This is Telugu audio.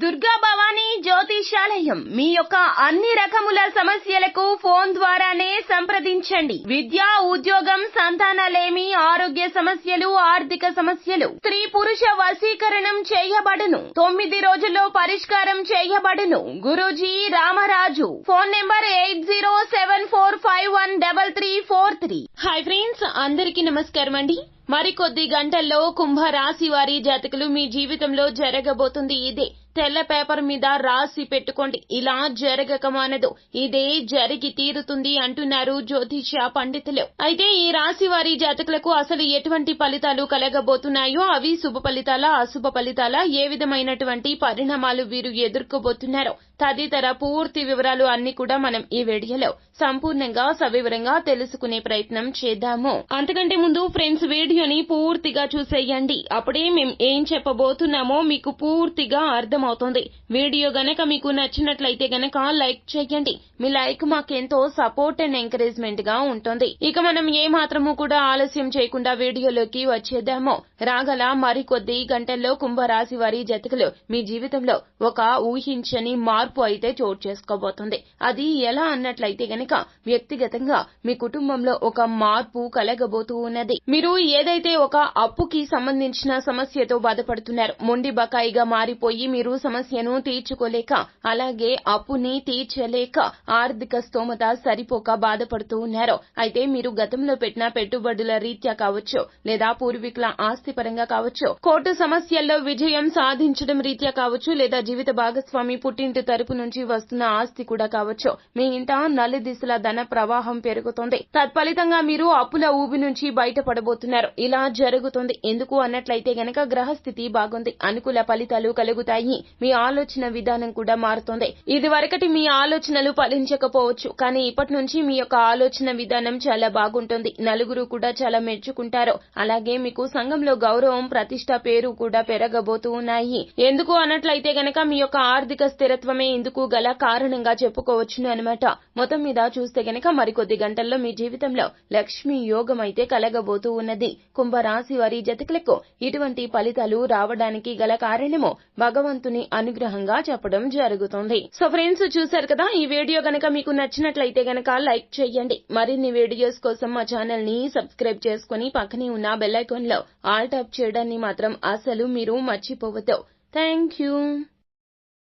దుర్గా భవానీ జ్యోతిషాలయం మీ యొక్క అన్ని రకముల సమస్యలకు ఫోన్ ద్వారానే సంప్రదించండి. విద్య, ఉద్యోగం, సంతానలేమి, ఆరోగ్య సమస్యలు, ఆర్థిక సమస్యలు, స్త్రీ పురుష వశీకరణం చేయబడును. 9 రోజుల్లో పరిష్కారం చేయబడును. Guruji Ramaraju. Phone number 8074513343. Hi friends, అందరికీ నమస్కారం అండి. మరికొద్ది గంటల్లో కుంభరాశి వారి జాతకులు మీ జీవితంలో జరగబోతుంది ఇదే. తెల్ల పేపర్ మీద రాసి పెట్టుకోండి, ఇలా జరగక మానదు, ఇదే జరిగి తీరుతుంది అంటున్నారు జ్యోతిష పండితులు. అయితే ఈ రాశి వారి జాతకులకు అసలు ఎటువంటి ఫలితాలు కలగబోతున్నాయో, అవి శుభ ఫలితాలా, అశుభ ఫలితాలా, ఏ విధమైనటువంటి పరిణామాలు వీరు ఎదుర్కోబోతున్నారో తదితర పూర్తి వివరాలు అన్ని కూడా మనం ఈ వీడియోలో సంపూర్ణంగా సవివరంగా తెలుసుకునే ప్రయత్నం చేద్దాము. అంతకంటే ముందు ఫ్రెండ్స్, వీడియోని పూర్తిగా చూసేయండి, అప్పుడే మేము ఏం చెప్పబోతున్నామో మీకు పూర్తిగా అర్థమవుతుంది. వీడియో గనక మీకు నచ్చినట్లయితే గనక లైక్ చేయండి. మీ లైక్ మాకెంతో సపోర్ట్ అండ్ ఎంకరేజ్మెంట్ గా ఉంటుంది. ఇక మనం ఏ మాత్రము కూడా ఆలస్యం చేయకుండా వీడియోలోకి వచ్చేద్దాము. రాగల మరికొద్ది గంటల్లో కుంభరాశి వారి జాతకులు మీ జీవితంలో ఒక ఊహించని మార్పు అయితే చోటు చేసుకోబోతుంది. అది ఎలా అన్నట్లయితే గనక వ్యక్తిగతంగా మీ కుటుంబంలో ఒక మార్పు కలగబోతూ ఉన్నది. మీరు ఏదైతే ఒక అప్పుకి సంబంధించిన సమస్యతో బాధపడుతున్నారు, మొండి బకాయిగా మారిపోయి మీరు సమస్యను తీర్చుకోలేక, అలాగే అప్పుని తీర్చలేక, ఆర్థిక స్తోమత సరిపోక బాధపడుతూ ఉన్నారు. అయితే మీరు గతంలో పెట్టిన పెట్టుబడుల రీత్యా కావచ్చు, లేదా పూర్వీకుల ఆస్తి పరంగా కావచ్చు, కోర్టు సమస్యల్లో విజయం సాధించడం రీత్యా కావచ్చు, లేదా జీవిత భాగస్వామి పుట్టింటి తరపు నుంచి వస్తున్న ఆస్తి కూడా కావచ్చు, మీ ఇంట నలుదిశల ధన ప్రవాహం పెరుగుతుంది. తత్ఫలితంగా మీరు అప్పుల ఊబి నుంచి బయటపడబోతున్నారు. ఇలా జరుగుతుంది ఎందుకు అన్నట్లయితే గనక గ్రహస్థితి బాగుంది, అనుకూల ఫలితాలు కలుగుతాయి. మీ ఆలోచన విధానం కూడా మారుతుంది. ఇది వరకటి మీ ఆలోచనలు ఫలించకపోవచ్చు, కానీ ఇప్పటి నుంచి మీ యొక్క ఆలోచన విధానం చాలా బాగుంటుంది. నలుగురు కూడా చాలా మెచ్చుకుంటారు. అలాగే మీకు సంఘంలో గౌరవం, ప్రతిష్ట, పేరు కూడా పెరగబోతూ ఉన్నాయి. ఎందుకు అన్నట్లయితే గనక మీ యొక్క ఆర్థిక స్థిరత్వమే ఇందుకు గల కారణంగా చెప్పుకోవచ్చును అనమాట. మొత్తం మీద చూస్తే గనక మరికొద్ది గంటల్లో మీ జీవితంలో లక్ష్మీ యోగం అయితే కలగబోతూ ఉన్నది. కుంభరాశి వారి జాతకులకు ఇటువంటి ఫలితాలు రావడానికి గల కారణము భగవంతుని అనుగ్రహంగా చెప్పడం జరుగుతుంది. సో ఫ్రెండ్స్, చూశారు కదా, ఈ వీడియో గనక మీకు నచ్చినట్లయితే గనక లైక్ చేయండి. మరిన్ని వీడియోస్ కోసం మా ఛానల్ ని సబ్స్క్రైబ్ చేసుకుని పక్కనే ఉన్న బెల్ ఐకాన్ లో ఆల్ టాప్ చేయడాన్ని మాత్రం అసలు మీరు మర్చిపోవద్దు. Thank you.